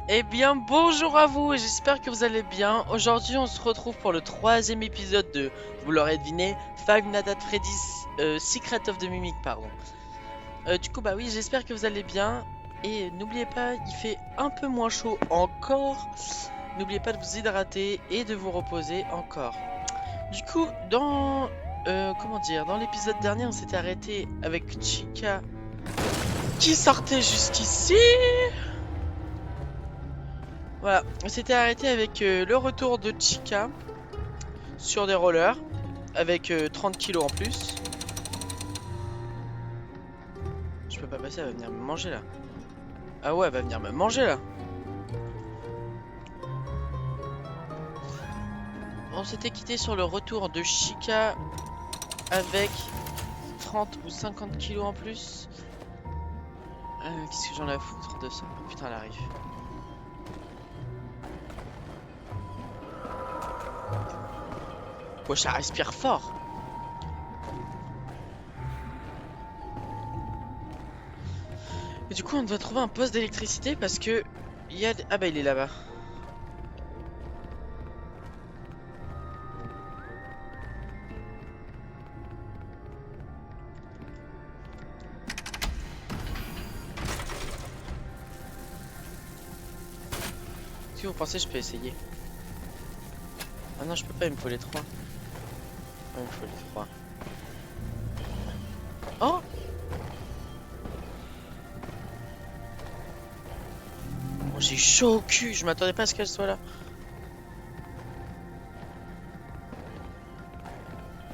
Eh bien, bonjour à vous et j'espère que vous allez bien. Aujourd'hui, on se retrouve pour le troisième épisode de, vous l'aurez deviné, Five Nights at Freddy's Secret of the Mimic, pardon. Bah oui, j'espère que vous allez bien. Et n'oubliez pas, il fait un peu moins chaud encore. N'oubliez pas de vous hydrater et de vous reposer encore. Du coup, comment dire, dans l'épisode dernier, on s'était arrêté avec Chica qui sortait jusqu'ici. Voilà, on s'était arrêté avec le retour de Chica sur des rollers avec 30 kilos en plus. Je peux pas passer, elle va venir me manger là. Ah ouais, elle va venir me manger là. On s'était quitté sur le retour de Chica avec 30 ou 50 kilos en plus. Qu'est-ce que j'en ai à foutre de ça? Oh, putain, elle arrive. Wesh, ça respire fort. Et du coup, on doit trouver un poste d'électricité parce que il y a... Ah bah il est là-bas. Est-ce que vous pensez que je peux essayer? Ah non, je peux pas, il me faut les 3. Il me faut les 3. Oh! Oh, j'ai chaud au cul, je m'attendais pas à ce qu'elle soit là.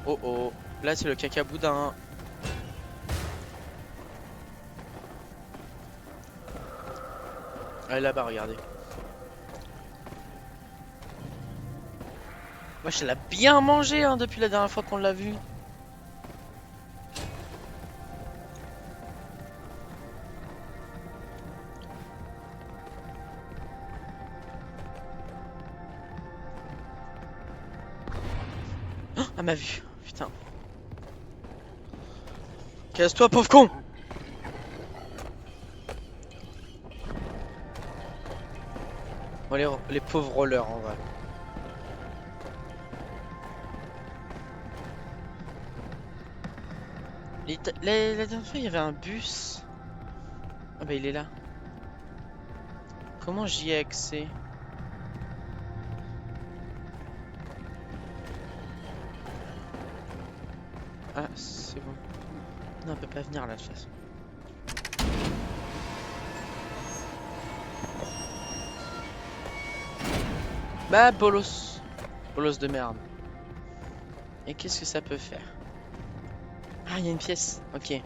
Oh oh, là c'est le caca boudin. Elle est là-bas, regardez. Wesh, elle a bien mangé hein, depuis la dernière fois qu'on l'a vue. Oh, elle m'a vu, putain. Casse-toi, pauvre con! Bon, les pauvres rollers en vrai. La dernière fois, il y avait un bus. Ah bah, il est là. Comment j'y ai accès? Ah, c'est bon. Non, elle peut pas venir là de toute façon. Bah, bolos. Bolos de merde. Et qu'est-ce que ça peut faire? Ah, il y a une pièce. Ok.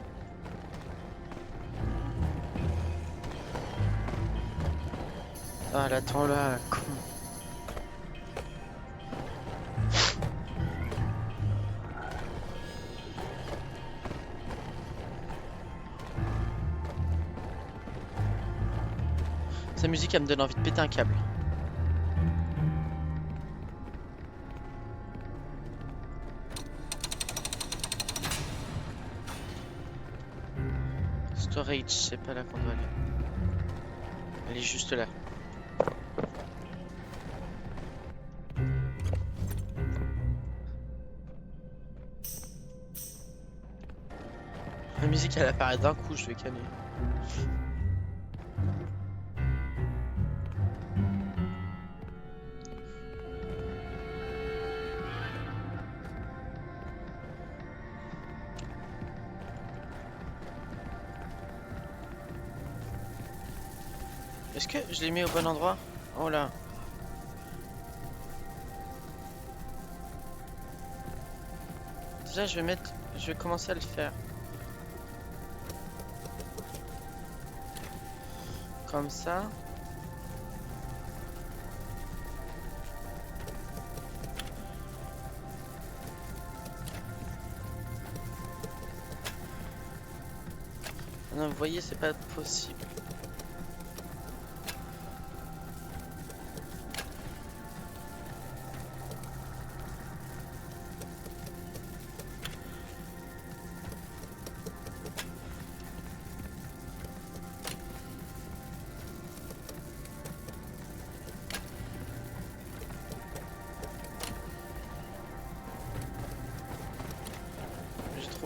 Ah, là, attends là, con. Sa musique, elle me donne envie de péter un câble. Storage, c'est pas là qu'on doit aller. Elle est juste là. La musique, elle apparaît d'un coup, je vais calmer. Est-ce que je l'ai mis au bon endroit? Oh là. Déjà, je vais commencer à le faire. Comme ça. Non, vous voyez, c'est pas possible.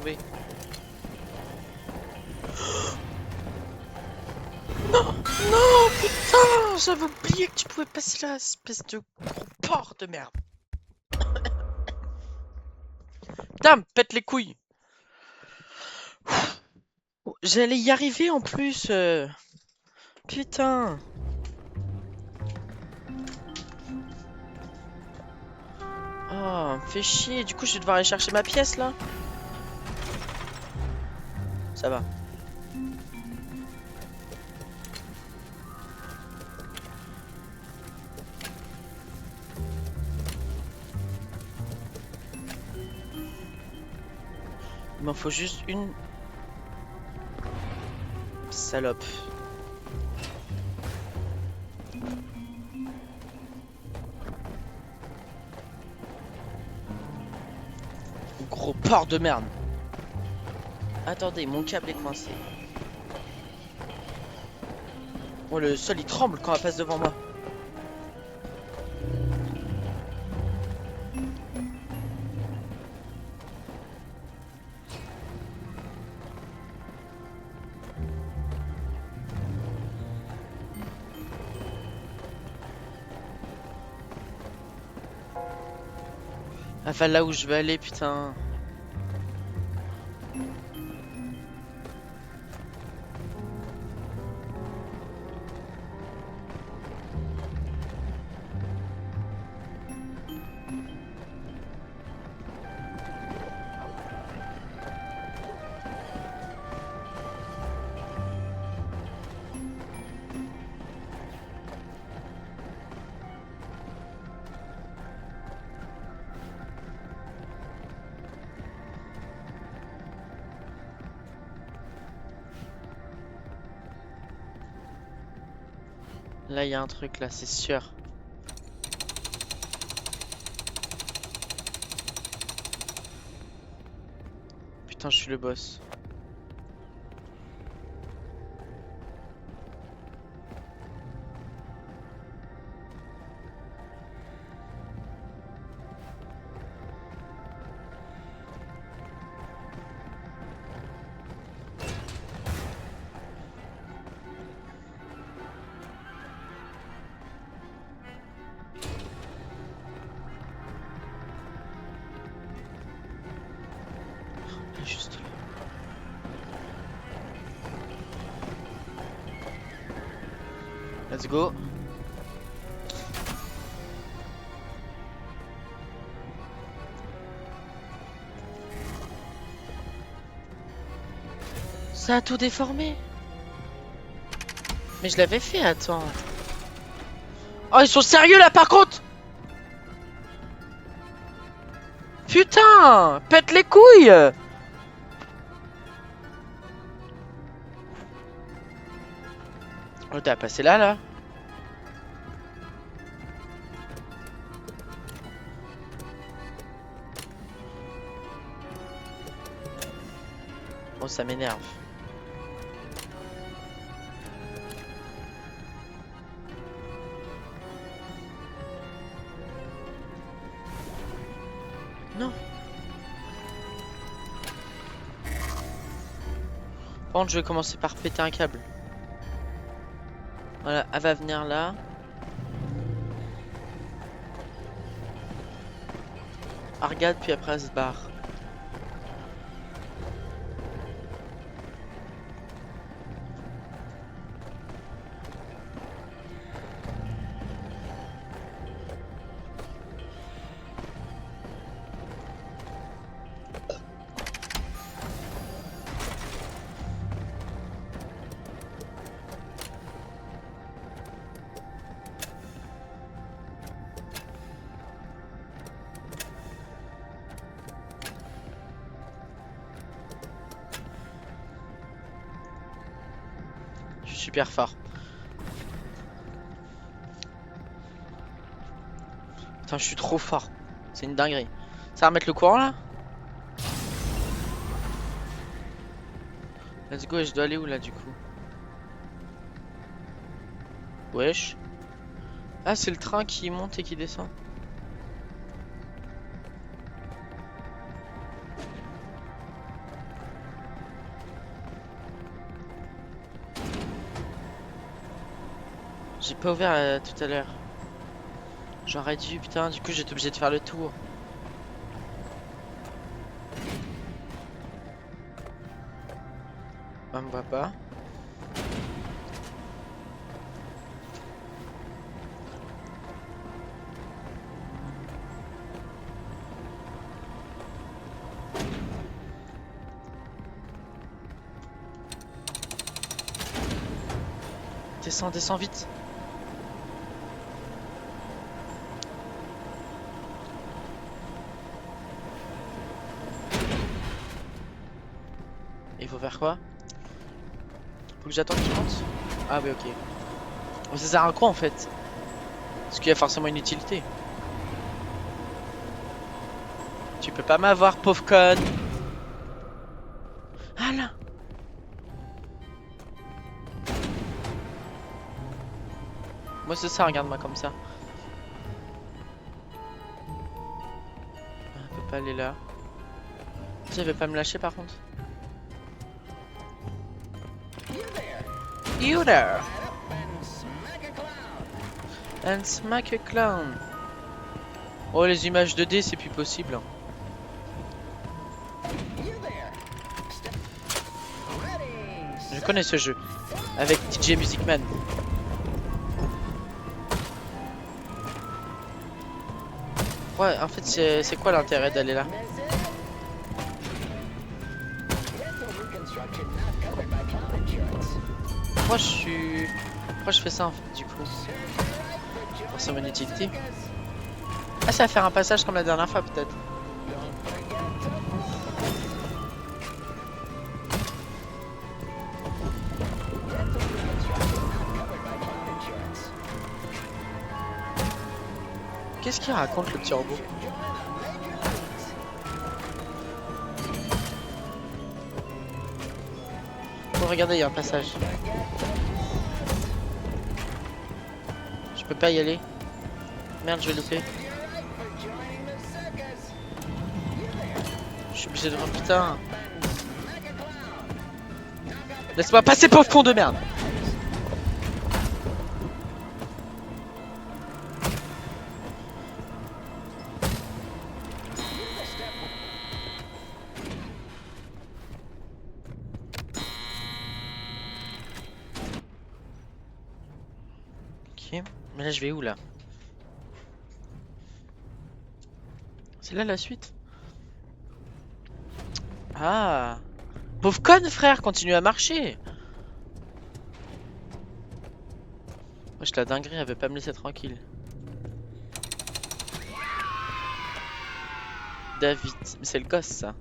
sauver. Non, non, putain, j'avais oublié que tu pouvais passer là, espèce de gros porc de merde. Putain, me pète les couilles. J'allais y arriver en plus. Putain. Oh, me fait chier. Du coup, je vais devoir aller chercher ma pièce là. Ça va. Il m'en faut juste une. Salope. Gros porc de merde. Attendez, mon câble est coincé. Oh, le sol il tremble quand elle passe devant moi. Enfin, là où je vais aller, putain. Là, il y a un truc là, c'est sûr. Putain, je suis le boss. Juste là. Let's go. Ça a tout déformé. Mais je l'avais fait, attends. Oh, ils sont sérieux là par contre. Putain, pète les couilles. Oh, t'as passé là. Oh, ça m'énerve. Non. Par contre, je vais commencer par péter un câble. Voilà, elle va venir là. Elle regarde, puis après elle se barre. Je suis super fort. Putain, je suis trop fort. C'est une dinguerie. Ça va remettre le courant là? Let's go, et je dois aller où là du coup? Wesh. Ah, c'est le train qui monte et qui descend. J'ai pas ouvert tout à l'heure. J'aurais dû, putain, du coup j'étais obligé de faire le tour. On me voit pas. Descends, descends vite. Il faut faire quoi? Faut que j'attende qu'il monte? Ah oui, ok. Mais ça sert à quoi en fait? Parce qu'il y a forcément une utilité. Tu peux pas m'avoir, pauvre conne. Ah là! Moi c'est ça, regarde-moi comme ça. On peut pas aller là. Tu veux pas me lâcher par contre? You there! And smack a clown. Oh, les images 2D c'est plus possible. Hein. Je connais ce jeu. Avec DJ Music Man. Ouais, en fait c'est quoi l'intérêt d'aller là? Pourquoi je fais ça en fait du coup? Pour ça mon utilité. Ah, ça va faire un passage comme la dernière fois peut-être. Qu'est-ce qu'il raconte le petit robot? Oh, regardez, il y a un passage. Je peux pas y aller. Merde, je vais louper. Je suis obligé de... Oh, putain. Laisse-moi passer, pauvre con de merde. Ok, mais là je vais où là? C'est là la suite? Ah, pauvre conne frère, continue à marcher. Wesh, la dinguerie, elle veut pas me laisser tranquille. David, mais c'est le gosse ça.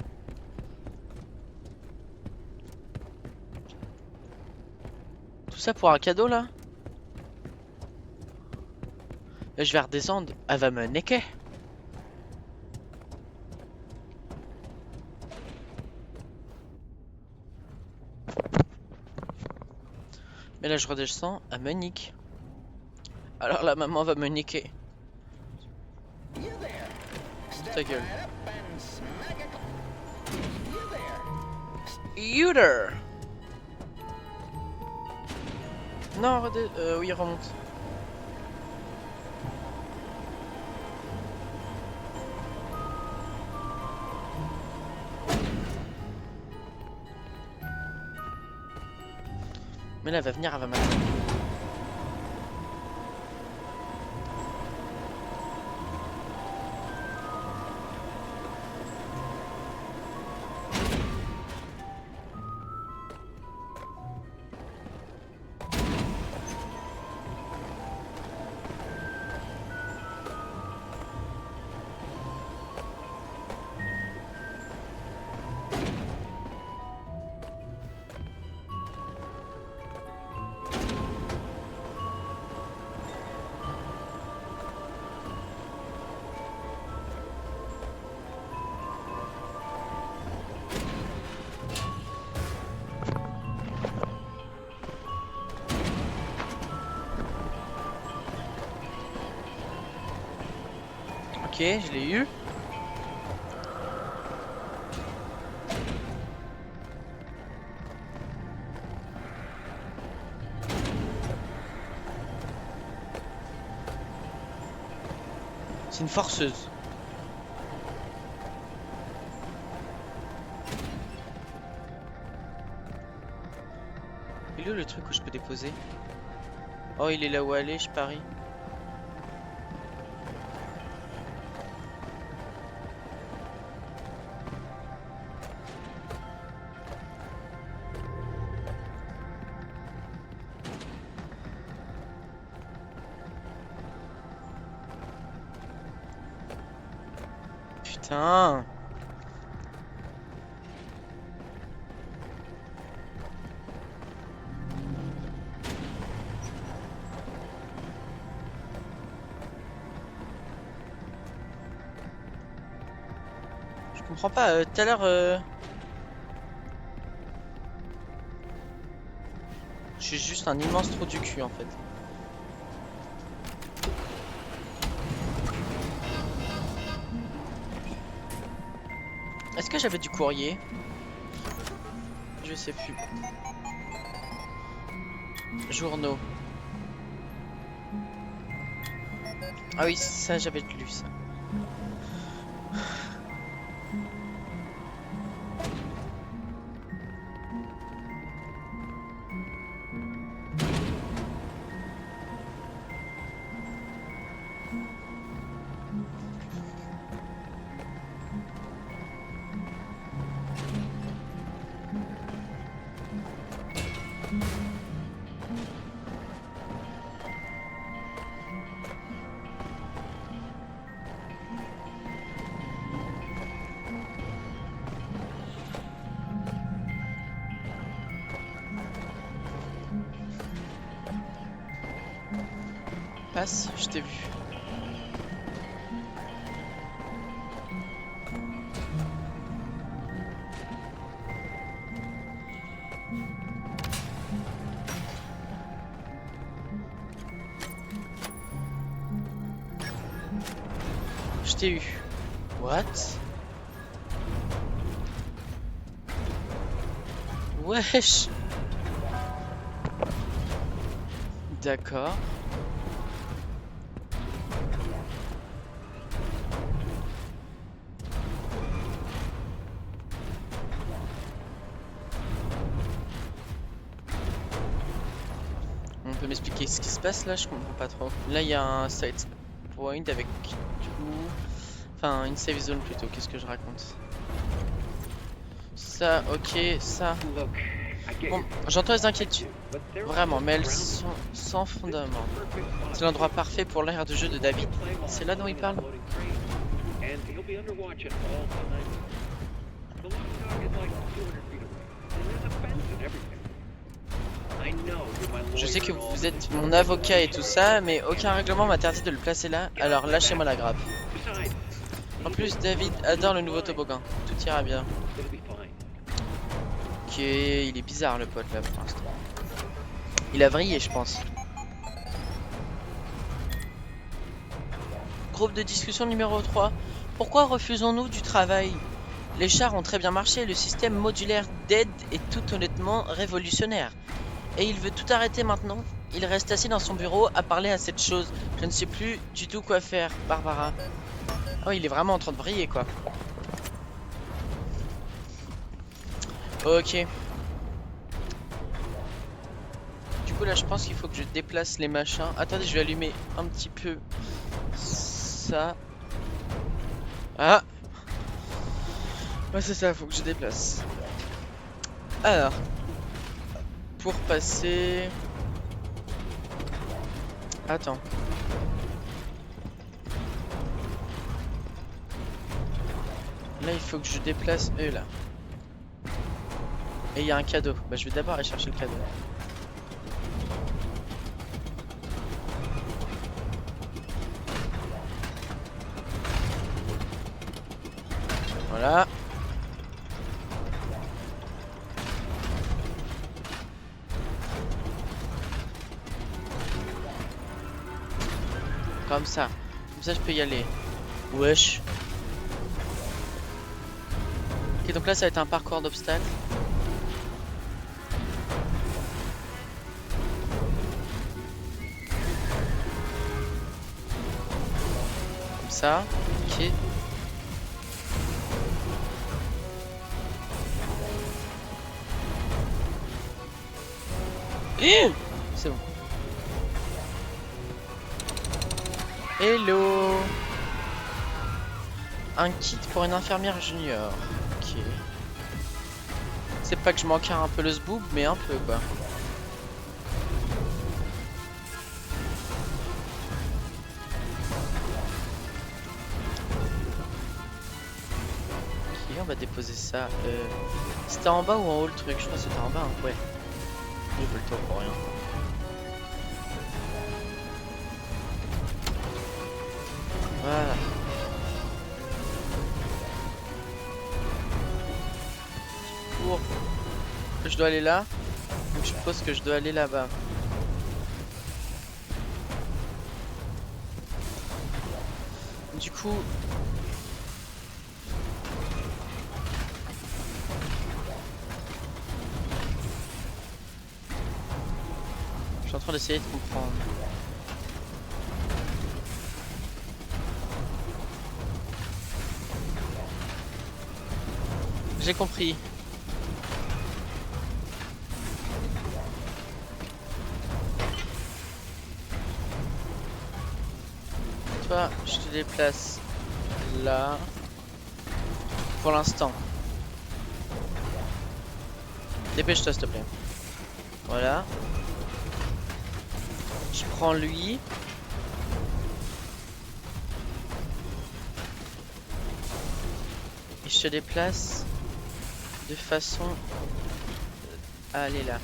Tout ça pour un cadeau là? Là, je vais redescendre, elle va me niquer. Mais là je redescends, elle me nique. Alors la maman va me niquer. Ta gueule. You there. Non, oui, remonte. Mais là, elle va venir, elle va m'attendre. Ok, je l'ai eu. C'est une forceuse. Il est où le truc où je peux déposer? Oh, il est là où aller, je parie. Putain. Je comprends pas, tout à l'heure... Je suis juste un immense trou du cul en fait. Est-ce que j'avais du courrier? Je sais plus. Journaux. Ah oui, ça j'avais lu ça. Passe, je t'ai vu. Je t'ai eu. What? Wesh. D'accord. On peut m'expliquer ce qui se passe là? Je comprends pas trop. Là il y a un side point avec tout. Enfin une save zone plutôt, qu'est-ce que je raconte? Ça, ok, ça. Bon, j'entends les inquiétudes. Vraiment, mais elles sont sans fondament. C'est l'endroit parfait pour l'aire de jeu de David. C'est là dont il parle? Je sais que vous êtes mon avocat et tout ça, mais aucun règlement m'interdit de le placer là, alors lâchez-moi la grappe. En plus, David adore le nouveau toboggan. Tout ira bien. Ok, il est bizarre le pote là pour l'instant. Il a vrillé, je pense. Groupe de discussion numéro 3. Pourquoi refusons-nous du travail? Les chars ont très bien marché, le système modulaire d'aide est tout honnêtement révolutionnaire. Et il veut tout arrêter maintenant. Il reste assis dans son bureau à parler à cette chose. Je ne sais plus du tout quoi faire, Barbara. Oh, il est vraiment en train de briller, quoi. Ok. Du coup, là, je pense qu'il faut que je déplace les machins. Attendez, je vais allumer un petit peu ça. Ah! Ouais, c'est ça, faut que je déplace. Alors. Pour passer... Attends. Là, il faut que je déplace eux, là. Et il y a un cadeau. Bah, je vais d'abord aller chercher le cadeau. Voilà. Comme ça. Comme ça, je peux y aller. Wesh. Ok, donc là, ça va être un parcours d'obstacles. ça. Ok. C'est bon. Hello. Un kit pour une infirmière junior. Ok. C'est pas que je m'encarre un peu le zboob, mais un peu quoi. Ok, on va déposer ça. C'était en bas ou en haut le truc? Je crois que c'était en bas, hein. Ouais. J'ai fait le tour pour rien. Voilà. Pour... Je dois aller là. Donc je suppose que je dois aller là-bas. Du coup... Je suis en train d'essayer de comprendre. J'ai compris. Toi, je te déplace là. Pour l'instant. Dépêche-toi, s'il te plaît. Voilà. Je prends lui. Et je te déplace de façon à aller là.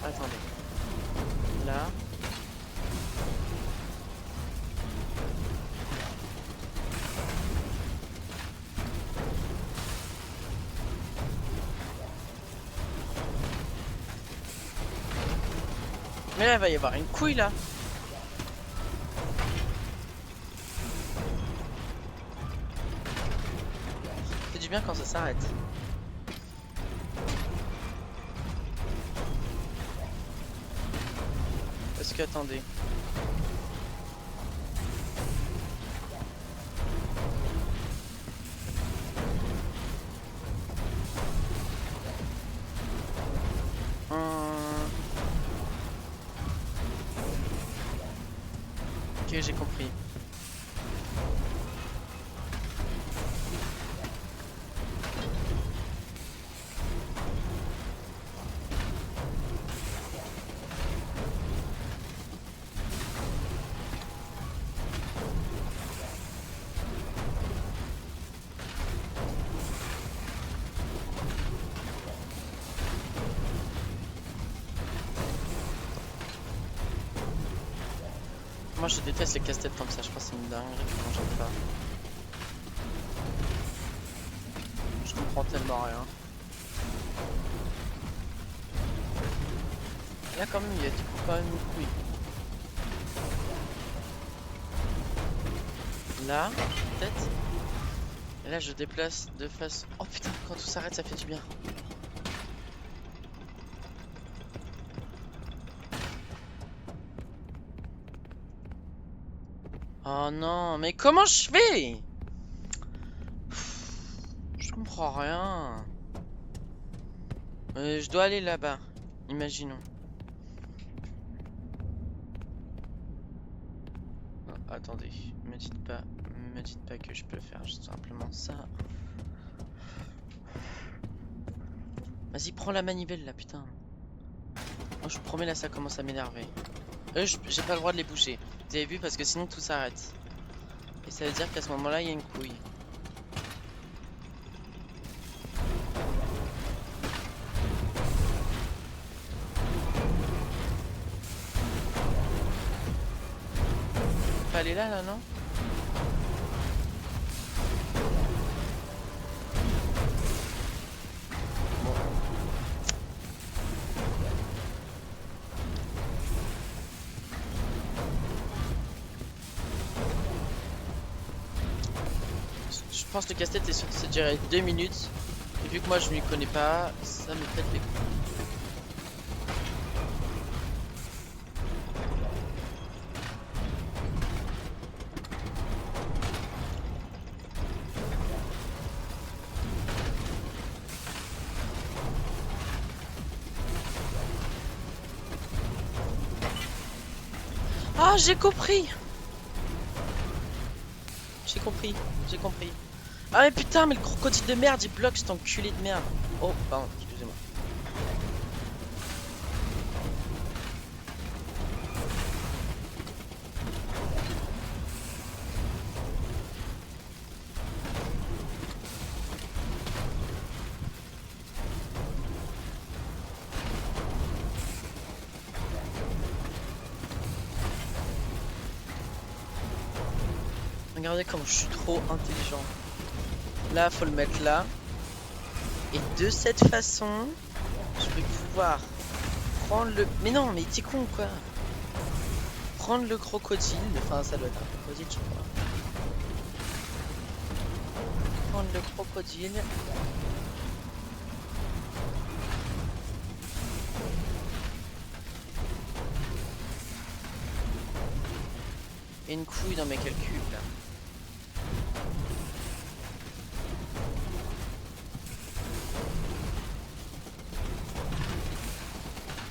Attendez. Là. Mais là, il va y avoir une couille là. Ça fait du bien quand ça s'arrête. Parce que attendez. Ok, j'ai compris. Moi je déteste les casse-têtes comme ça, je crois que c'est une dinguerie que j'aime pas. Je comprends tellement rien. Là quand même il y a du coup quand même une couille. Là, peut-être. Et là je déplace de face. Oh putain, quand tout s'arrête ça fait du bien. Oh non, mais comment je fais? Je comprends rien. Je dois aller là-bas. Imaginons. Oh, attendez, me dites pas que je peux faire juste simplement ça. Vas-y, prends la manivelle là, putain. Moi, je vous promets là, ça commence à m'énerver. J'ai pas le droit de les bouger. Vous avez vu parce que sinon tout s'arrête. Et ça veut dire qu'à ce moment-là, il y a une couille. Faut aller là, non? Bon. Je pense que le casse-tête est sûr que ça durait 2 minutes. Et vu que moi je m'y connais pas, ça me pète les couilles. Ah, j'ai compris. J'ai compris, j'ai compris. Ah mais putain, mais le crocodile de merde, il bloque cet enculé de merde. Oh, pardon, excusez-moi. Regardez comme je suis trop intelligent. Là, faut le mettre là. Et de cette façon, je vais pouvoir prendre le... Mais non, mais t'es con quoi. Prendre le crocodile. Enfin, ça doit être un crocodile, je sais pas. Prendre le crocodile. Et une couille dans mes calculs là.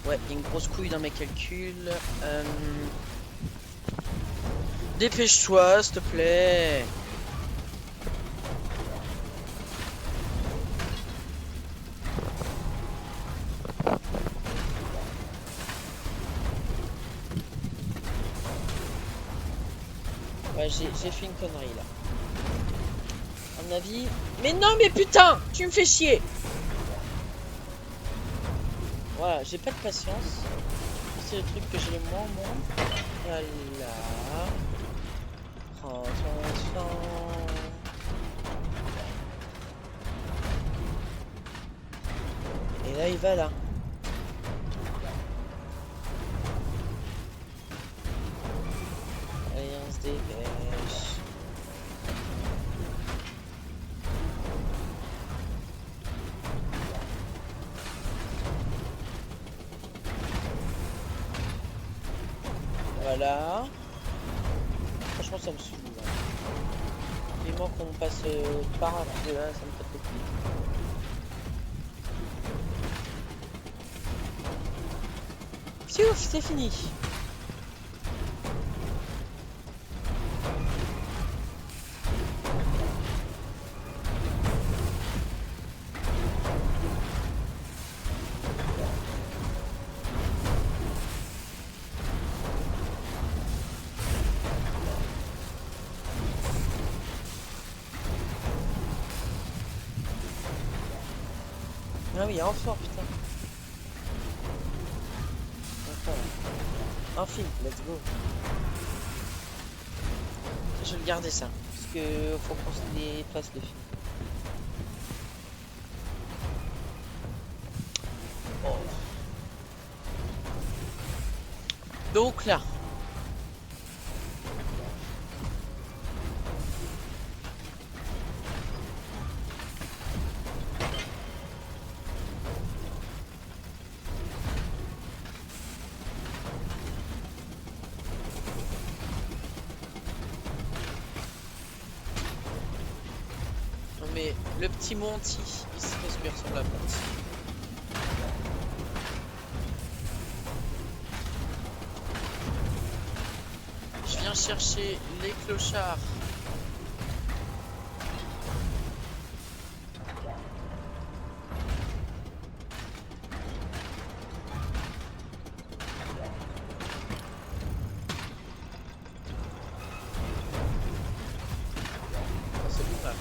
Ouais, une grosse couille dans mes calculs. Dépêche-toi, s'il te plaît. Ouais, j'ai fait une connerie là. À mon avis... Mais non, mais putain, tu me fais chier. Voilà, j'ai pas de patience. C'est le truc que j'ai le moins, moi. Voilà. Prends ton temps. Et là, il va là. Allez, on se dépêche. Voilà. Franchement, ça me saoule. Vivement qu'on passe par là, parce que là, ça me fait trop plaisir. Pfiou, c'est fini. Ah oui, enfin, putain. Enfin. Un film, let's go. Je vais le garder ça. Parce que faut qu'on se les fasse le film. Oh. Donc là. Mais le petit Monty, il se respire sur la Monty. Je viens chercher les clochards. C'est bon là.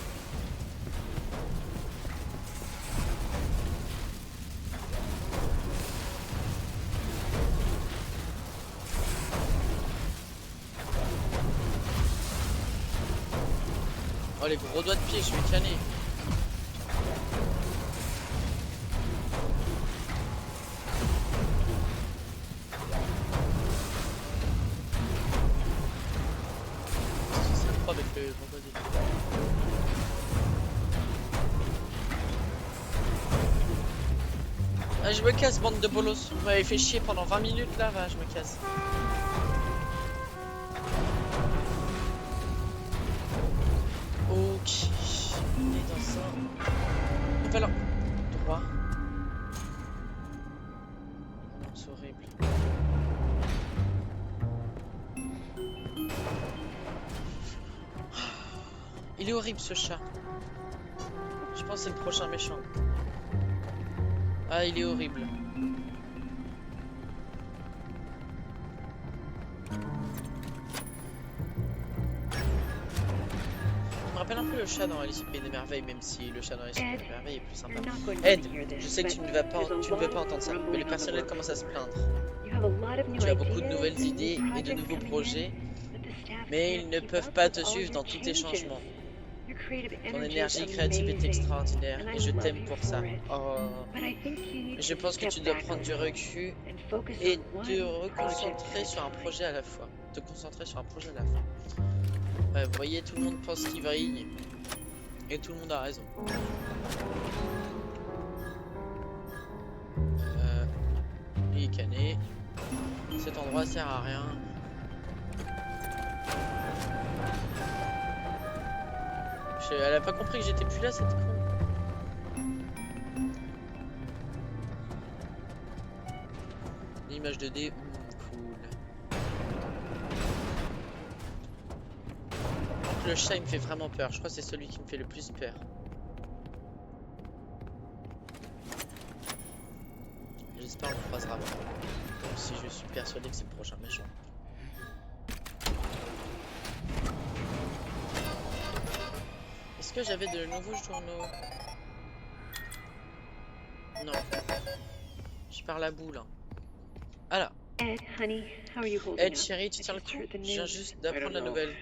Oh les gros doigts de pied, je vais canner. C'est trop avec le vendredi. Ah, je me casse, bande de bolos. Vous m'avez fait chier pendant 20 minutes là, va, je me casse. Ok. On est dans un... Nouvel endroit. Oh non, c'est horrible. Il est horrible ce chat. Je pense que c'est le prochain méchant. Ah, il est horrible. Il me rappelle un peu le chat dans Alice au Pays des Merveilles, même si le chat dans Alice au Pays des Merveilles est plus sympa. Ed, je sais que tu ne veux pas entendre ça, mais le personnel commence à se plaindre. Tu as beaucoup de nouvelles idées et de nouveaux projets, mais ils ne peuvent pas te suivre dans tous tes changements. Ton énergie créative est extraordinaire et je t'aime pour ça. Oh. Je pense que tu dois prendre du recul et te reconcentrer sur un projet à la fois. Ouais, vous voyez, tout le monde pense qu'il vrille et tout le monde a raison. Il est cané. Cet endroit sert à rien. Elle a pas compris que j'étais plus là, cette con. L'image 2D, cool. Le chat il me fait vraiment peur, je crois que c'est celui qui me fait le plus peur. J'espère qu'on croisera pas. Même si je suis persuadé que c'est le prochain méchant. Est-ce que j'avais de nouveaux journaux? Non. Je pars la boule. Alors. Ed, chérie, tu tiens le coup? Je viens juste d'apprendre la nouvelle.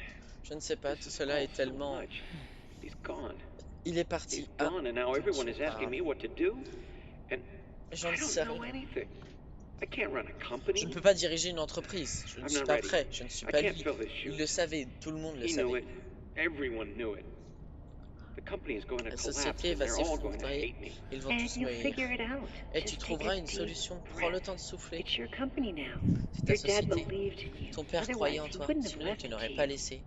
Je ne sais pas, tout cela est tellement... Il est parti. Ah, j'en sais rien. Je ne peux pas diriger une entreprise. Je ne suis pas prêt. Je ne suis pas lui. Il le savait. Tout le monde le savait. La société va s'effondrer. Ils vont tous mourir. Et tu trouveras une solution. Prends le temps de souffler. C'est ta société. Ton père croyait en toi. Sinon, il ne te l'aurait pas laissé.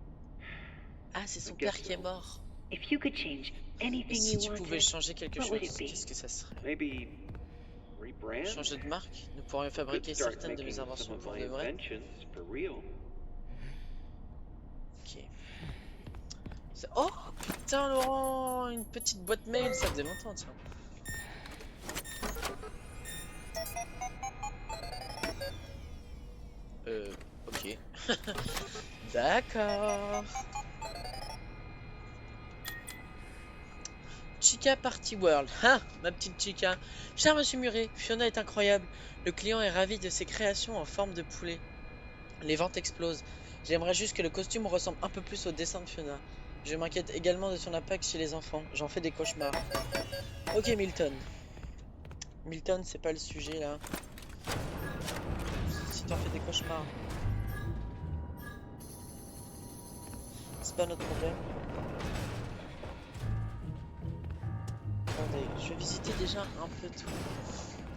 Ah, c'est son père qui est mort. Et si tu pouvais changer quelque chose, qu'est-ce que ça serait? Changer de marque? Nous pourrions fabriquer certaines de mes inventions pour de vrai. Ok. Oh putain Laurent, une petite boîte mail, ça faisait longtemps tiens. Ok. D'accord. Chica Party World. Ah, ma petite Chica. Cher Monsieur Muret, Fiona est incroyable. Le client est ravi de ses créations en forme de poulet. Les ventes explosent. J'aimerais juste que le costume ressemble un peu plus au dessin de Fiona. Je m'inquiète également de son impact chez les enfants. J'en fais des cauchemars. Ok Milton. Milton, c'est pas le sujet là. Si t'en fais des cauchemars. C'est pas notre problème. Attendez, je vais visiter déjà un peu tout.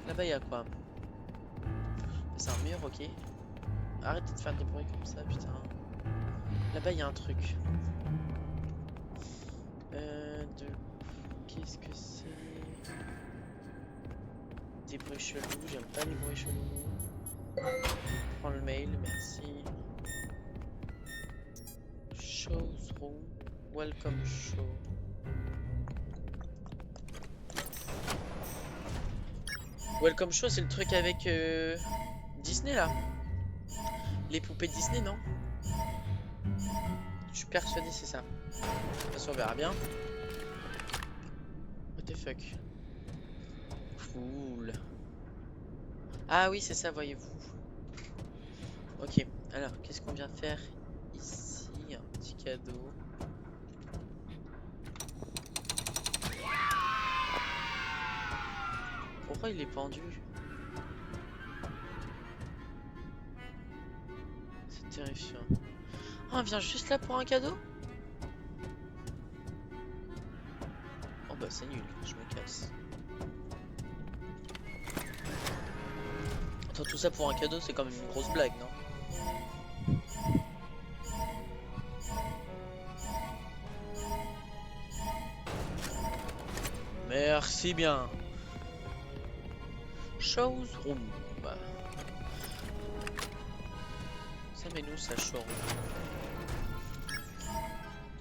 Là-bas, il y a quoi? C'est un mur, ok. Arrêtez de faire des bruits comme ça, putain. Là-bas, il y a un truc. Qu'est-ce que c'est? Des bruits chelous, j'aime pas les bruits chelous. Prends le mail, merci. Shows room. Welcome show. Welcome show, c'est le truc avec Disney là. Les poupées Disney, non? Je suis persuadé c'est ça. De toute façon, on verra bien. What the fuck? Cool. Ah oui, c'est ça, voyez-vous. Ok, alors, qu'est-ce qu'on vient faire ici? Un petit cadeau. Pourquoi il est pendu? C'est terrifiant. Ah, on vient juste là pour un cadeau? Oh bah c'est nul, je me casse. Attends, tout ça pour un cadeau, c'est quand même une grosse blague, non? Merci bien. Chose room. Ça met nous ça showroom.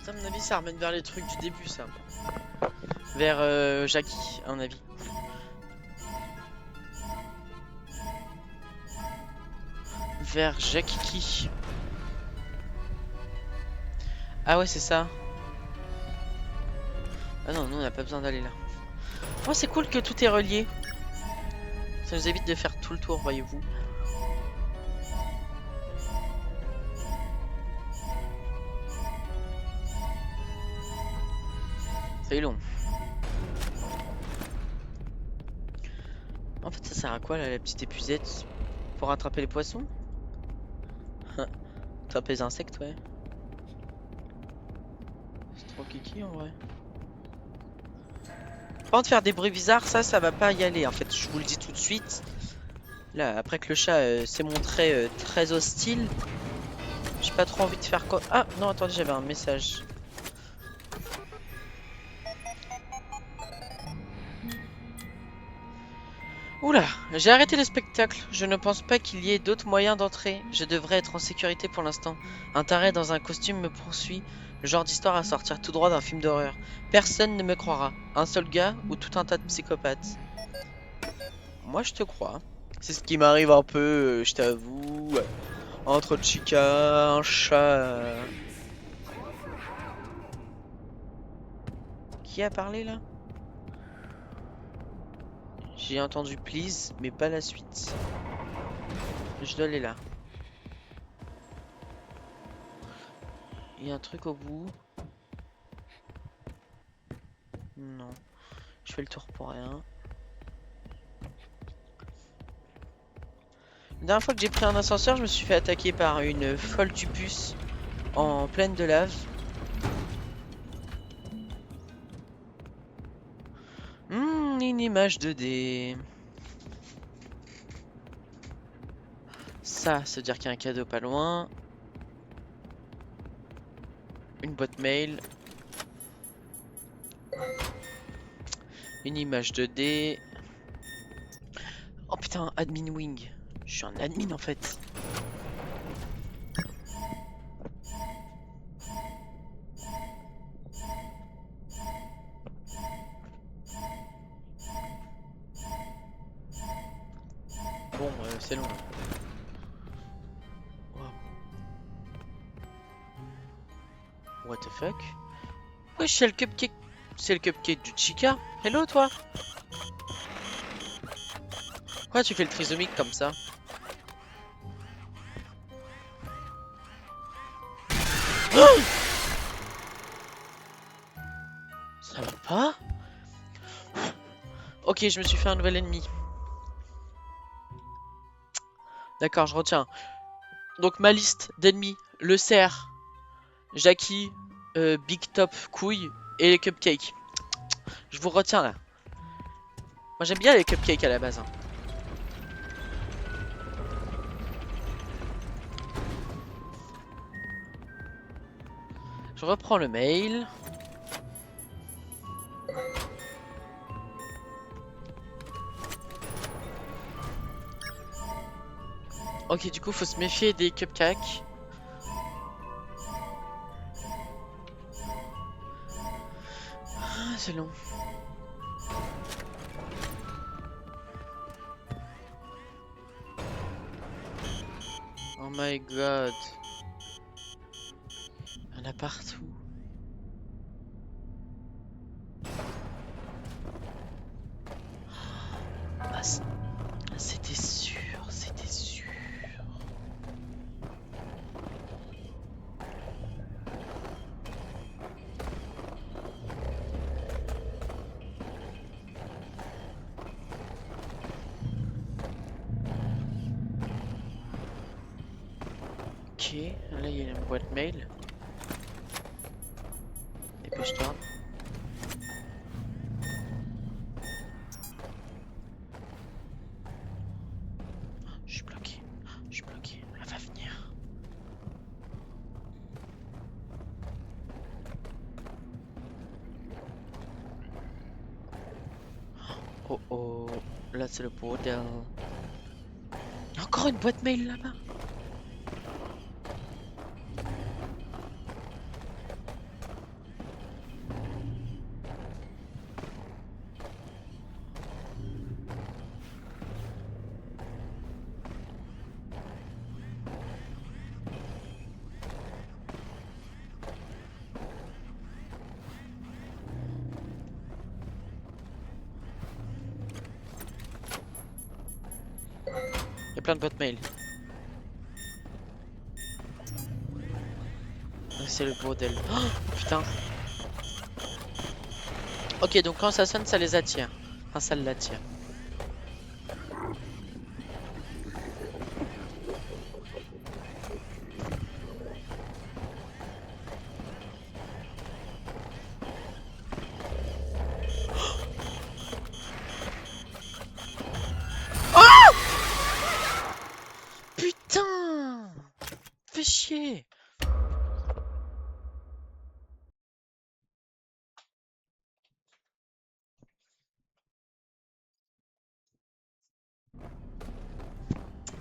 Ça, à mon avis, ça ramène vers les trucs du début, ça. Vers Jackie, à mon avis. Vers Jackie. Ah ouais, c'est ça. Ah non, nous on n'a pas besoin d'aller là. Oh, c'est cool que tout est relié. Ça nous évite de faire tout le tour, voyez-vous. C'est long. En fait, ça sert à quoi là, la petite épuisette? Pour attraper les poissons? Attraper les insectes, ouais. C'est trop kiki en vrai. Par contre, faire des bruits bizarres, ça va pas y aller. En fait, je vous le dis tout de suite. Là, après que le chat s'est montré très hostile, j'ai pas trop envie de faire quoi. Ah non, attendez, j'avais un message. Oula, j'ai arrêté le spectacle. Je ne pense pas qu'il y ait d'autres moyens d'entrer. Je devrais être en sécurité pour l'instant. Un taré dans un costume me poursuit. Le genre d'histoire à sortir tout droit d'un film d'horreur. Personne ne me croira. Un seul gars ou tout un tas de psychopathes. Moi, je te crois. C'est ce qui m'arrive un peu, je t'avoue. Entre Chica, un chat. Qui a parlé là? J'ai entendu please, mais pas la suite. Je dois aller là. Il y a un truc au bout. Non. Je fais le tour pour rien. La dernière fois que j'ai pris un ascenseur, je me suis fait attaquer par une folle tupuce en pleine de lave. Une image 2D. Ça veut dire qu'il y a un cadeau pas loin. Une boîte mail. Une image 2D. Oh putain, admin wing. Je suis un admin en fait. Bon, c'est long. Wow. What the fuck? Wesh, c'est le cupcake. C'est le cupcake du Chica. Hello toi. Pourquoi tu fais le trisomique comme ça? Oh, ça va pas? Ok, je me suis fait un nouvel ennemi. D'accord, je retiens. Donc ma liste d'ennemis, le cerf, Jackie, Big Top, Couille et les cupcakes. Je vous retiens là. Moi j'aime bien les cupcakes à la base. Hein. Je reprends le mail. Ok, du coup faut se méfier des cupcakes. Ah, c'est long. Oh my god. Il y en a partout. Ah, c'était sûr, c'était sûr. Ok, là il y a une boîte mail. Dépêche-toi. Oh oh, là c'est le bordel. Encore une boîte mail là-bas. Il y a plein de boîtes mail. C'est le bordel. Oh, putain. Ok, donc quand ça sonne, ça les attire. Enfin, ça l'attire. Putain! Fais chier!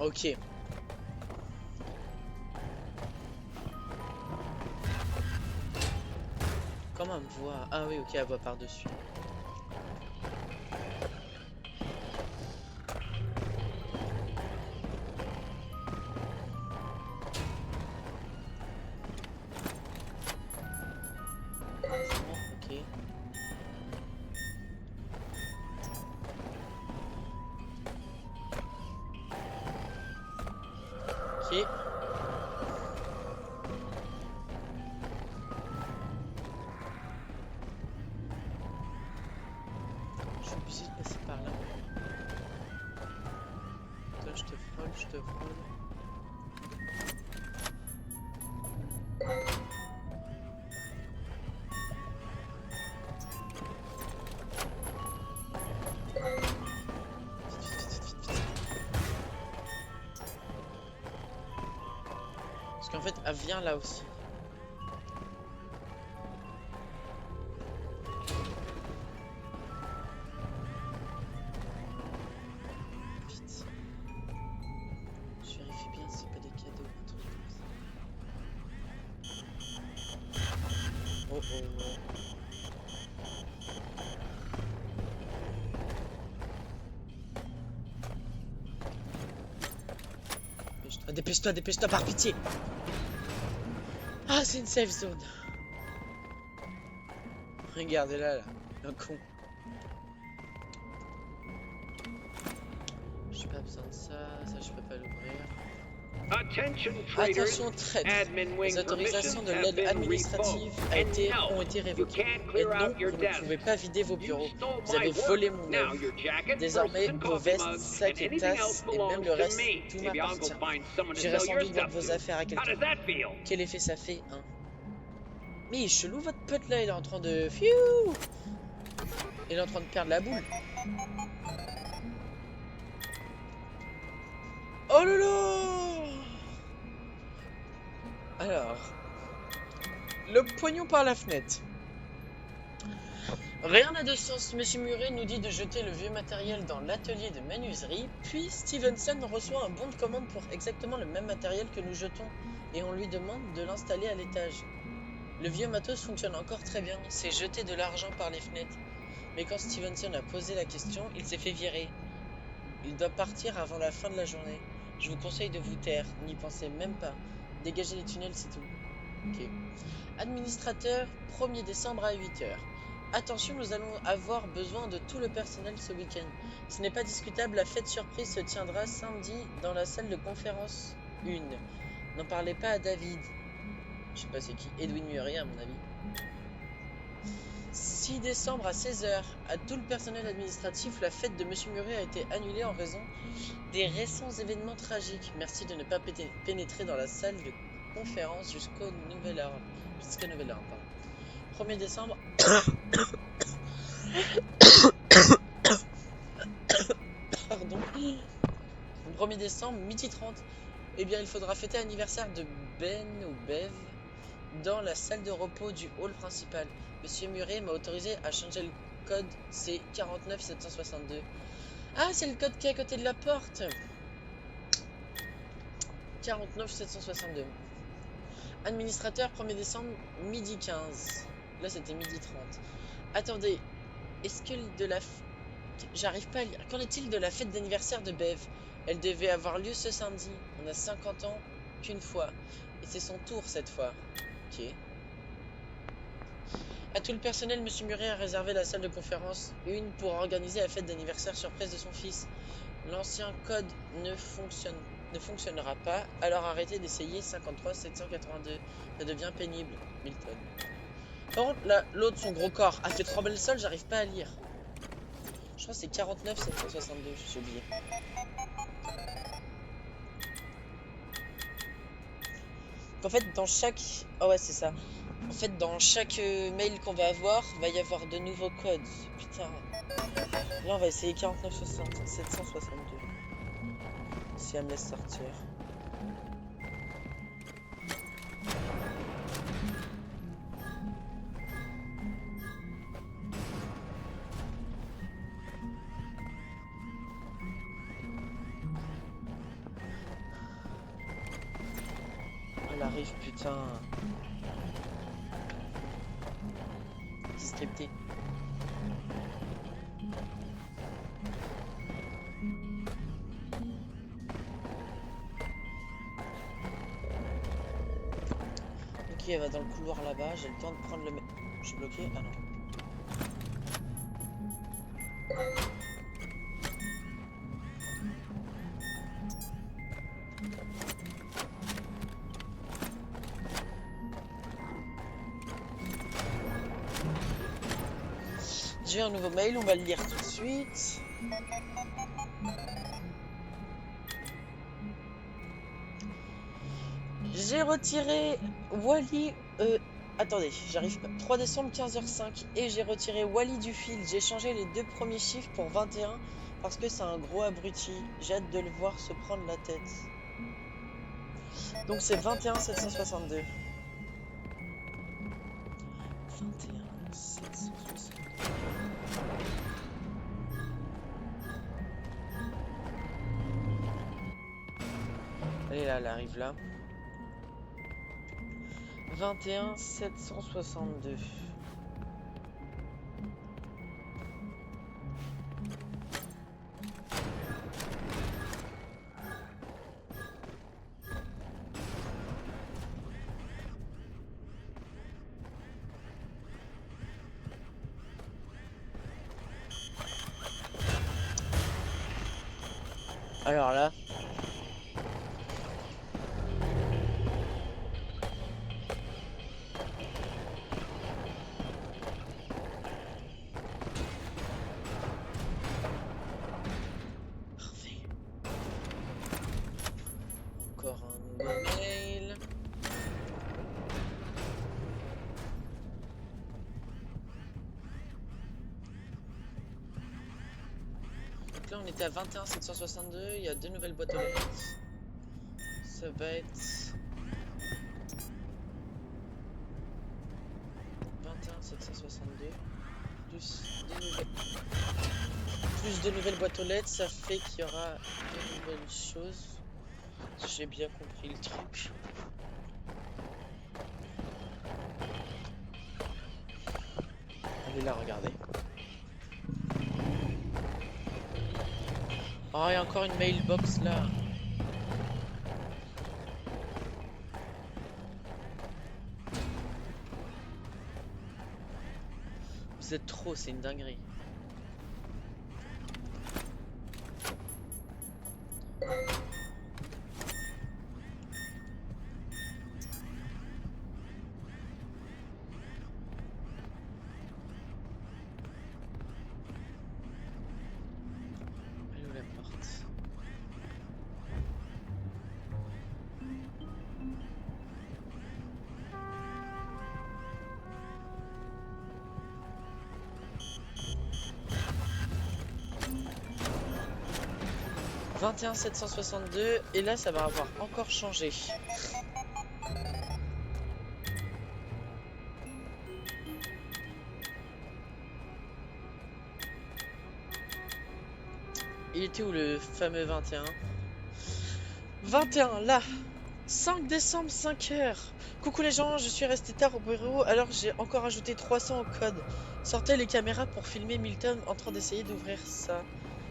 Ok. Comment elle me voit? Ah oui, ok, elle voit par-dessus. Ok. Ok. Je suis obligé de passer par là. Toi, je te frôle, je te frôle. Parce qu'en fait, elle vient là aussi. Vite. Je vérifie bien si c'est pas des cadeaux ou un truc comme ça. Oh oh. Dépêche-toi, dépêche-toi, dépêche-toi par pitié. Ah, c'est une safe zone. Regardez-la là, un con. J'ai pas besoin de ça je peux pas l'ouvrir. Attention traître, les autorisations de l'aide administrative ont été révoquées. Et non, vous ne pouvez pas vider vos bureaux. Vous avez volé mon œuvre. Désormais, vos vestes, sacs et tasses, et même le reste, tout m'appartient. J'irai sans doute vendre vos affaires à quelqu'un. Quel effet ça fait, hein? Mais il est chelou votre pote là, il est en train de... Fiou! Il est en train de perdre la boule. Oh lolo! Alors... Le pognon par la fenêtre. Rien n'a de sens. Monsieur Murray nous dit de jeter le vieux matériel dans l'atelier de menuiserie, puis Stevenson reçoit un bon de commande pour exactement le même matériel que nous jetons, et on lui demande de l'installer à l'étage. Le vieux matos fonctionne encore très bien, c'est jeter de l'argent par les fenêtres. Mais quand Stevenson a posé la question, il s'est fait virer. Il doit partir avant la fin de la journée. Je vous conseille de vous taire, n'y pensez même pas. Dégagez les tunnels, c'est tout. Ok. Administrateur, 1er décembre à 8h. Attention, nous allons avoir besoin de tout le personnel ce week-end. Ce n'est pas discutable, la fête surprise se tiendra samedi dans la salle de conférence 1. N'en parlez pas à David. Je sais pas c'est qui, Edwin Murray à mon avis. 6 décembre à 16h. À tout le personnel administratif, la fête de Monsieur Murray a été annulée en raison des récents événements tragiques. Merci de ne pas pénétrer dans la salle de conférence jusqu'au nouvel ordre. 1er décembre. Pardon. 1er décembre, midi 30. Eh bien, il faudra fêter l'anniversaire de Ben ou Bev dans la salle de repos du hall principal. Monsieur Murray m'a autorisé à changer code c'est 49 762. Ah, c'est le code qui est à côté de la porte. 49 762. Administrateur 1er décembre, midi 15. Là, c'était midi 30. Attendez, est-ce que de la... J'arrive pas à lire. Qu'en est-il de la fête d'anniversaire de Bev? Elle devait avoir lieu ce samedi. On a 50 ans qu'une fois. Et c'est son tour cette fois. Ok. À tout le personnel, Monsieur Murray a réservé la salle de conférence 1 pour organiser la fête d'anniversaire surprise de son fils. L'ancien code ne fonctionnera pas, alors arrêtez d'essayer. 53 782. Ça devient pénible, Milton. Par contre, là, l'autre, son gros corps, a fait trembler le sol, j'arrive pas à lire. Je crois que c'est 49 762, j'ai oublié. En fait, dans chaque... Oh ouais, c'est ça. En fait, dans chaque mail qu'on va avoir, va y avoir de nouveaux codes. Putain. Là, on va essayer 49 762. Si elle me laisse sortir. Elle arrive, putain. C'est scripté. Ok, elle va dans le couloir là-bas. J'ai le temps de prendre le... Je suis bloqué? Ah non. J'ai un nouveau mail, on va le lire tout de suite. J'ai retiré Wally... attendez, j'arrive pas. 3 décembre 15h05 et j'ai retiré Wally du fil. J'ai changé les 2 premiers chiffres pour 21 parce que c'est un gros abruti. J'ai hâte de le voir se prendre la tête. Donc c'est 21 762. 21 762. Allez là, elle arrive là. 21 762. Alors là. Parfait. Encore un nouveau mail. Donc là on était à 21 762, il y a 2 nouvelles boîtes aux lettres. Ça va être 21 762 plus 2 nouvelles boîtes aux lettres, ça fait qu'il y aura 2 nouvelles choses. Si j'ai bien compris le truc. Allez là, regardez. Oh, il y a encore une mailbox là. Vous êtes trop, c'est une dinguerie. Elle est où la porte? « 21 762 et là ça va avoir encore changé. Il était où le fameux 21? 21, là! 5 décembre, 5 heures. Coucou les gens, je suis resté tard au bureau, alors j'ai encore ajouté 300 au code. Sortez les caméras pour filmer Milton en train d'essayer d'ouvrir ça.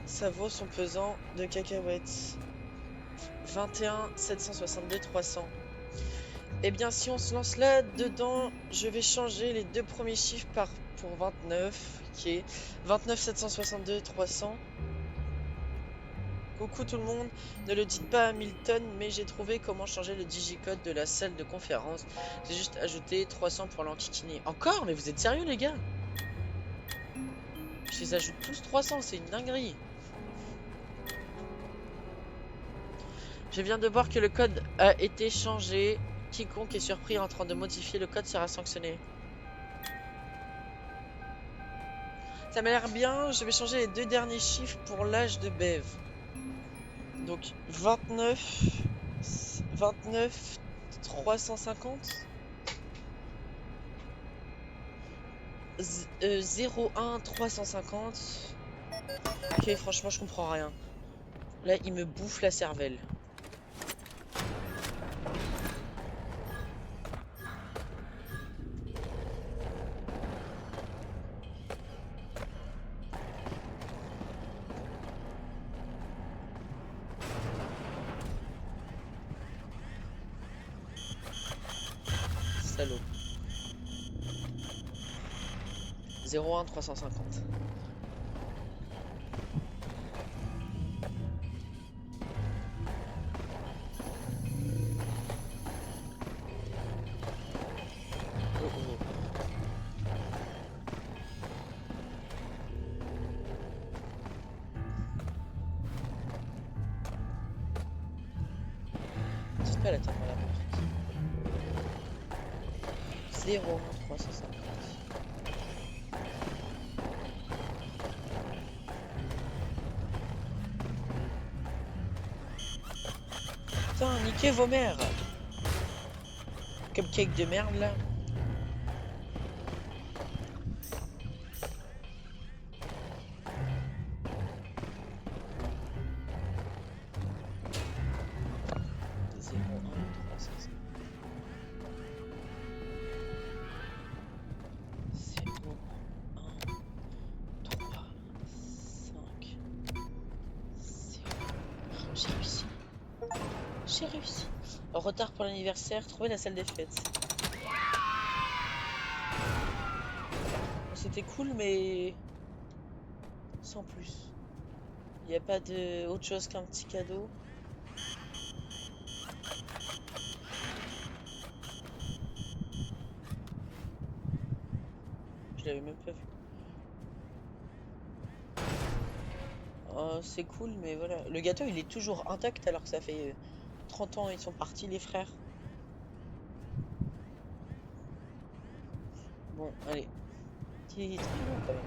Ça vaut son pesant de cacahuètes. 21 762 300. Eh bien, si on se lance là-dedans, je vais changer les deux premiers chiffres pour 29, qui est 29 762 300. Coucou tout le monde, ne le dites pas à Milton, mais j'ai trouvé comment changer le digicode de la salle de conférence. J'ai juste ajouté 300 pour l'enquiquiner. Encore? Mais vous êtes sérieux les gars? Je les ajoute tous 300, c'est une dinguerie. Je viens de voir que le code a été changé. Quiconque est surpris en train de modifier le code sera sanctionné. Ça m'a l'air bien, je vais changer les deux derniers chiffres pour l'âge de Bev. Donc 29 350 01 350. Ok, franchement, je comprends rien. Là, il me bouffe la cervelle. Salaud. 01 350. Oh, oh. N'hésite pas à l'attendre à la porte. 01 350. Putain, niquez vos mères! Cupcake de merde là. J'ai réussi. J'ai réussi. En retard pour l'anniversaire, trouver la salle des fêtes. C'était cool, mais sans plus. Il n'y a pas de autre chose qu'un petit cadeau. Je l'avais même pas vu. Oh, c'est cool, mais voilà. Le gâteau, il est toujours intact alors que ça fait 30 ans ils sont partis, les frères. Bon, allez. Il est très long quand même.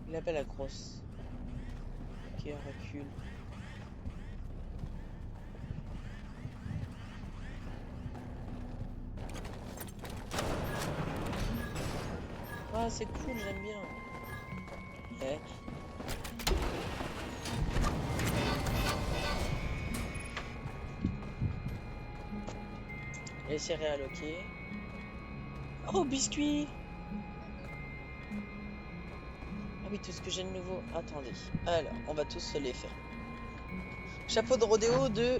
Il a pas la grosse. Ok, on recule. Ah, c'est cool, j'aime bien. Ouais. Les céréales, ok. Oh, biscuit! Ah oui, tout ce que j'ai de nouveau. Attendez. Alors, on va tous se les faire. Chapeau de rodéo de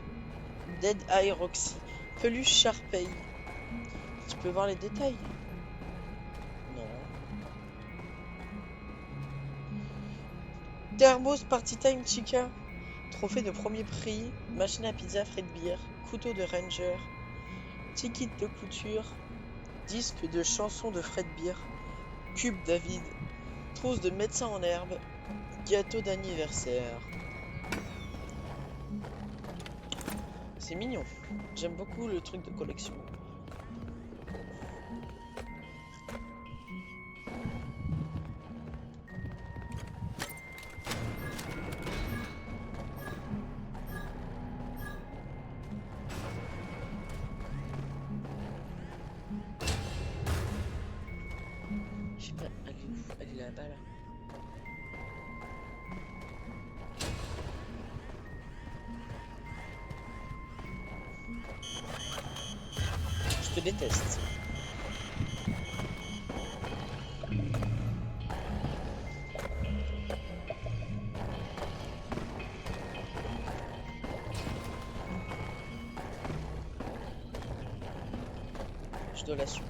Dead Eye Roxy. Peluche Sharpay. Tu peux voir les détails? Non. Thermos Party Time Chica. Trophée de premier prix. Machine à pizza Fred Beer. Couteau de Ranger. Ticket de couture. Disque de chansons de Fred Beer. Cube David. Trousse de médecin en herbe. Gâteau d'anniversaire. C'est mignon. J'aime beaucoup le truc de collection. Je sais pas, elle est où? Elle est là-bas là. Je te déteste. Je dois l'assumer.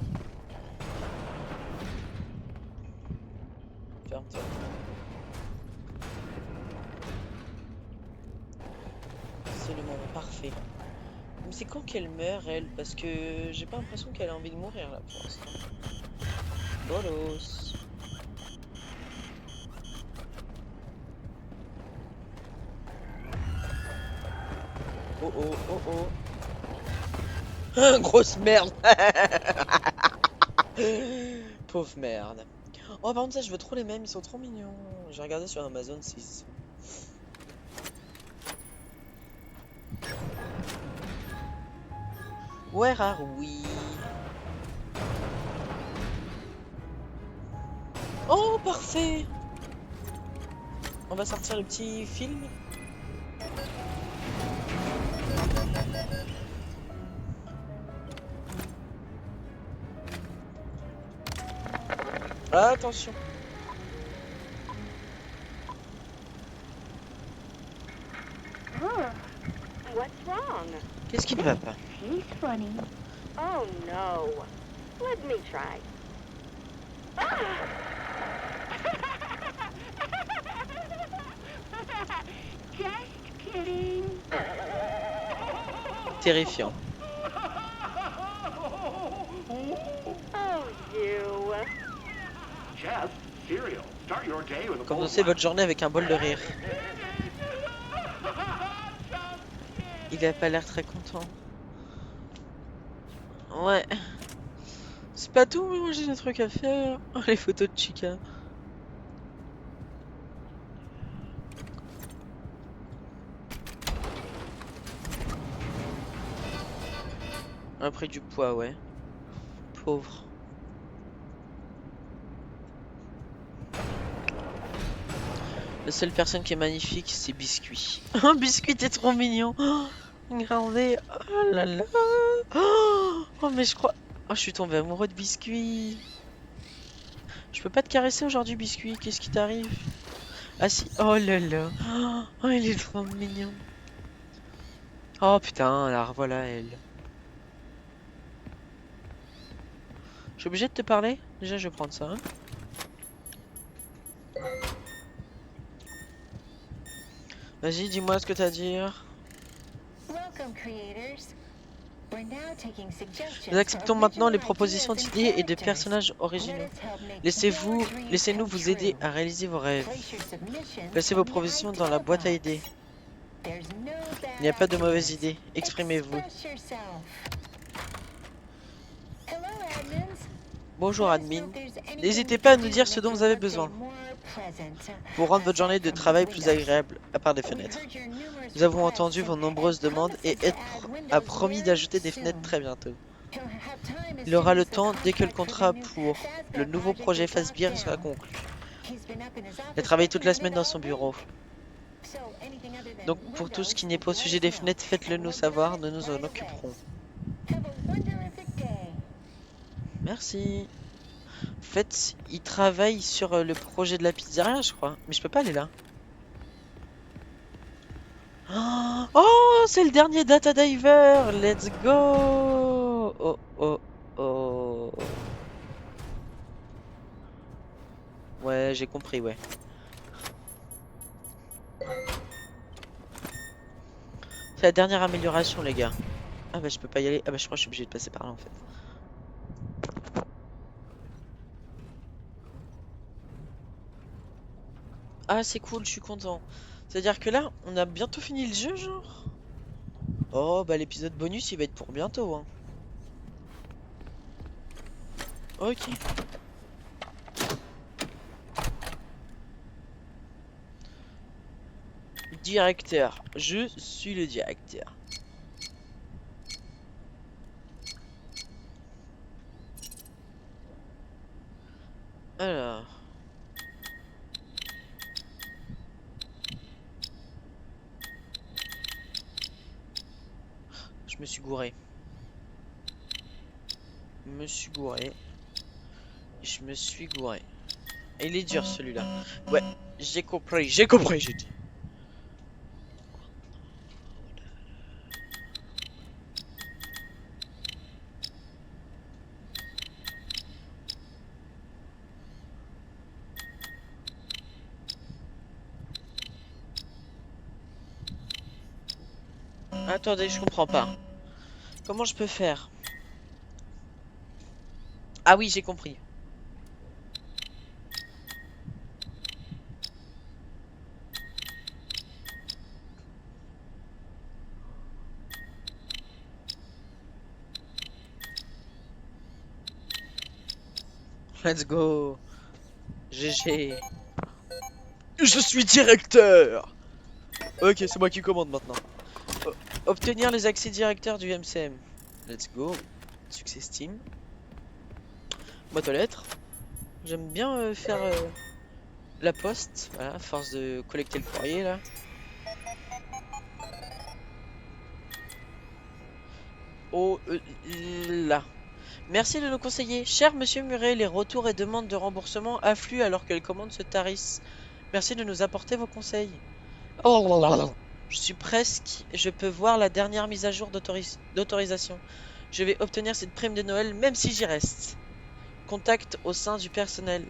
Ferme-toi. C'est le moment parfait. Mais c'est quand qu'elle meurt, elle? Parce que j'ai pas l'impression qu'elle a envie de mourir là pour l'instant. Bolos. Oh oh oh oh. Grosse merde. Pauvre merde. Oh par contre ça je veux trop les mêmes, ils sont trop mignons. J'ai regardé sur Amazon 6. Where are we? Oh parfait. On va sortir le petit film. Attention. What's wrong? Qu'est-ce qui ne va pas? He's funny. Oh no. Let me try. Just kidding. Terrifiant. Oh, you. Jeff, cereal. Start your day with a bowl of Commencez votre journée avec un bol de rire. Il a pas l'air très content. Ouais. C'est pas tout, mais moi j'ai des trucs à faire. Oh, les photos de Chica. Après du poids, ouais. Pauvre. La seule personne qui est magnifique, c'est Biscuit. Oh, Biscuit, t'es trop mignon. Oh, regardez. Oh là là. Oh, mais je crois... Oh, je suis tombé amoureux de Biscuit. Je peux pas te caresser aujourd'hui, Biscuit. Qu'est-ce qui t'arrive? Ah si. Oh là là. Oh, il est trop mignon. Oh putain, la revoilà elle. Je suis obligé de te parler? Déjà, je vais prendre ça. Hein. Vas-y, dis-moi ce que t'as à dire. Nous acceptons maintenant les propositions d'idées et de personnages originaux. Laissez-nous vous aider à réaliser vos rêves. Placez vos propositions dans la boîte à idées. Il n'y a pas de mauvaises idées. Exprimez-vous. Bonjour admin. N'hésitez pas à nous dire ce dont vous avez besoin pour rendre votre journée de travail plus agréable, à part des fenêtres. Nous avons entendu vos nombreuses demandes et Ed a promis d'ajouter des fenêtres très bientôt. Il aura le temps dès que le contrat pour le nouveau projet Fazbear sera conclu. Il a travaillé toute la semaine dans son bureau. Donc pour tout ce qui n'est pas au sujet des fenêtres, faites-le nous savoir, nous nous en occuperons. Merci. En fait, il travaille sur le projet de la pizzeria, je crois. Mais je peux pas aller là. Oh, c'est le dernier Data Diver. Let's go. Oh, oh, oh. Ouais, j'ai compris, ouais. C'est la dernière amélioration, les gars. Ah bah je peux pas y aller. Ah bah je crois que je suis obligé de passer par là en fait. Ah c'est cool, je suis content. C'est-à-dire que là, on a bientôt fini le jeu, genre. Oh bah l'épisode bonus, il va être pour bientôt, hein. Ok. Directeur. Je suis le directeur. Alors. me suis gouré. Je me suis gouré. Je me suis gouré. Et il est dur celui-là. Ouais, j'ai compris, j'ai dit. Attendez, je comprends pas. Comment je peux faire? Ah oui, j'ai compris. Let's go. GG. Je suis directeur. Ok, c'est moi qui commande maintenant. Obtenir les accès directeurs du MCM. Let's go. Succès Steam. Boîte aux lettres. J'aime bien faire la poste. Voilà, à force de collecter le courrier là. Oh là. Merci de nous conseiller. Cher Monsieur Muret, les retours et demandes de remboursement affluent alors que les commandes se tarissent. Merci de nous apporter vos conseils. Oh là là là. Je suis presque. Je peux voir la dernière mise à jour d'autorisation. Je vais obtenir cette prime de Noël même si j'y reste. Contact au sein du personnel.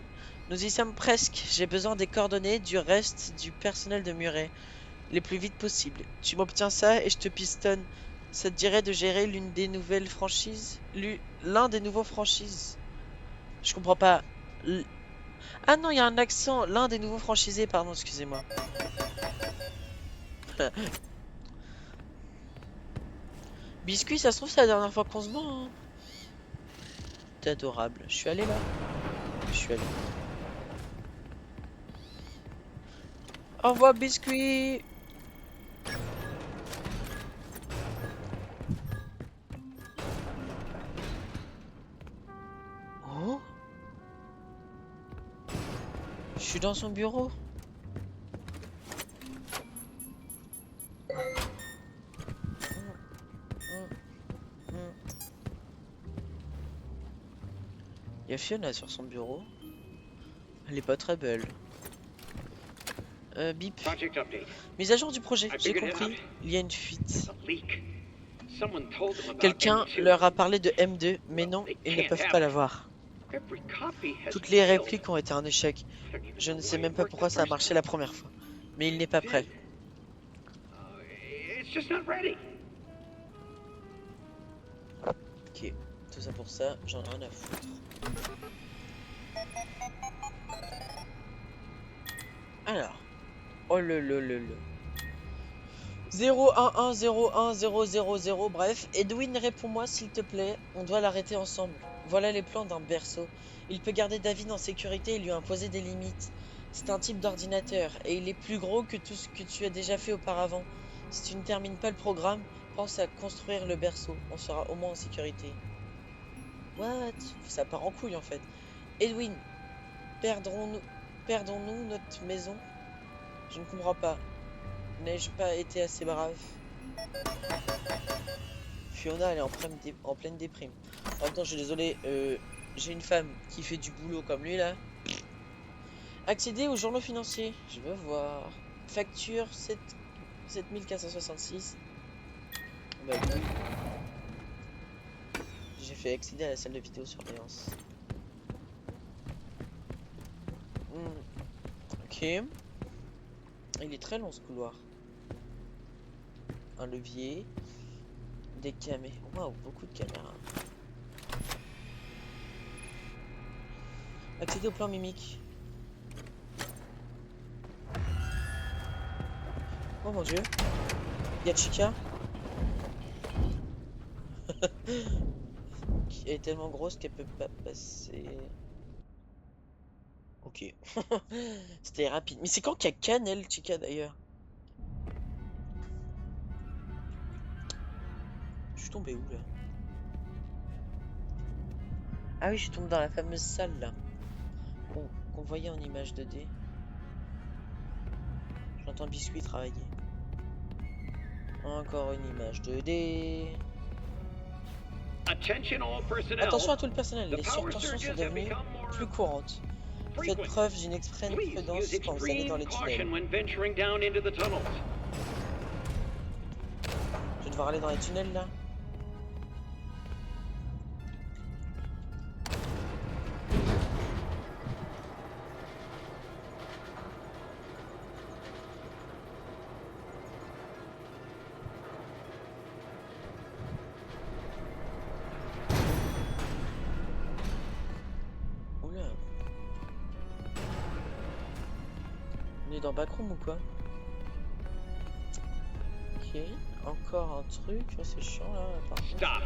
Nous y sommes presque. J'ai besoin des coordonnées du reste du personnel de Muret. Les plus vite possible. Tu m'obtiens ça et je te pistonne. Ça te dirait de gérer l'une des nouvelles franchises? L'un des nouveaux franchises. Je comprends pas. Ah non, il y a un accent. L'un des nouveaux franchisés, pardon, excusez-moi. Biscuit, ça se trouve, c'est la dernière fois qu'on se bat. Hein. T'es adorable. Je suis allé là. Je suis allé. Au revoir, Biscuit. Oh. Je suis dans son bureau. Il y a Fiona sur son bureau. Elle est pas très belle. Bip. Mise à jour du projet. J'ai compris. Il y a une fuite. Quelqu'un leur a parlé de M2, mais non, ils ne peuvent pas l'avoir. Toutes les répliques ont été un échec. Je ne sais même pas pourquoi ça a marché la première fois. Mais il n'est pas prêt. Ok, tout ça pour ça, j'en ai rien à foutre. Alors. Oh le. 011010000, bref. Edwin, réponds-moi s'il te plaît. On doit l'arrêter ensemble. Voilà les plans d'un berceau. Il peut garder David en sécurité et lui imposer des limites. C'est un type d'ordinateur et il est plus gros que tout ce que tu as déjà fait auparavant. Si tu ne termines pas le programme, pense à construire le berceau. On sera au moins en sécurité. What? Ça part en couille en fait. Edwin, perdons-nous notre maison? Je ne comprends pas. N'ai-je pas été assez brave? Fiona, elle est en pleine déprime. En même temps, je suis désolé, j'ai une femme qui fait du boulot comme lui là. Accéder aux journaux financiers. Je veux voir. Facture 7466. Bah oui. J'ai fait accéder à la salle de vidéosurveillance. Ok. Il est très long ce couloir. Un levier. Des caméras. Waouh, beaucoup de caméras. Accéder au plan mimique. Oh mon dieu. Il y a Chica. Qui est tellement grosse qu'elle peut pas passer. Ok. C'était rapide. Mais c'est quand qu'il y a Canel, Chica d'ailleurs? Je suis tombé où là? Ah oui, je suis tombé dans la fameuse salle là. Qu'on voyait en image 2D. J'entends Biscuit travailler. Encore une image 2D. Attention all personnel. Attention à tout le personnel, The les power surtensions surges sont have devenues become more plus courantes. Faites frequent. preuve d'une extrême Please prudence use quand vous allez dans les extreme caution tunnels. when venturing down into the tunnels. Je vais devoir aller dans les tunnels là. Oula. On est dans Backroom ou quoi? Ok, encore un truc, oh, c'est chiant là. Par contre. Stop.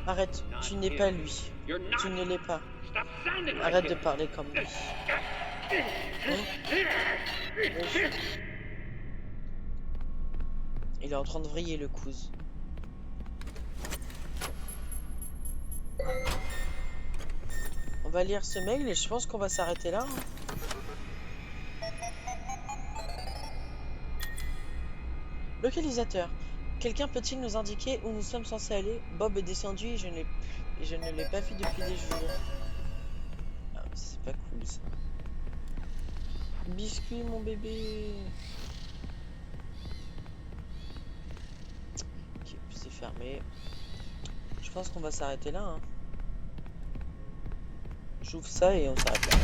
Arrête, tu n'es pas lui. You're Tu not. ne l'es pas. Stop sounding like Arrête de him. parler comme lui. Hein? Il est en train de vriller le couze. On va lire ce mail et je pense qu'on va s'arrêter là. Localisateur. Quelqu'un peut-il nous indiquer où nous sommes censés aller? Bob est descendu et je ne l'ai pas vu depuis des jours. Ah, c'est pas cool ça. Biscuit mon bébé. Ok, c'est fermé. Je pense qu'on va s'arrêter là. Hein. J'ouvre ça et on s'arrête là.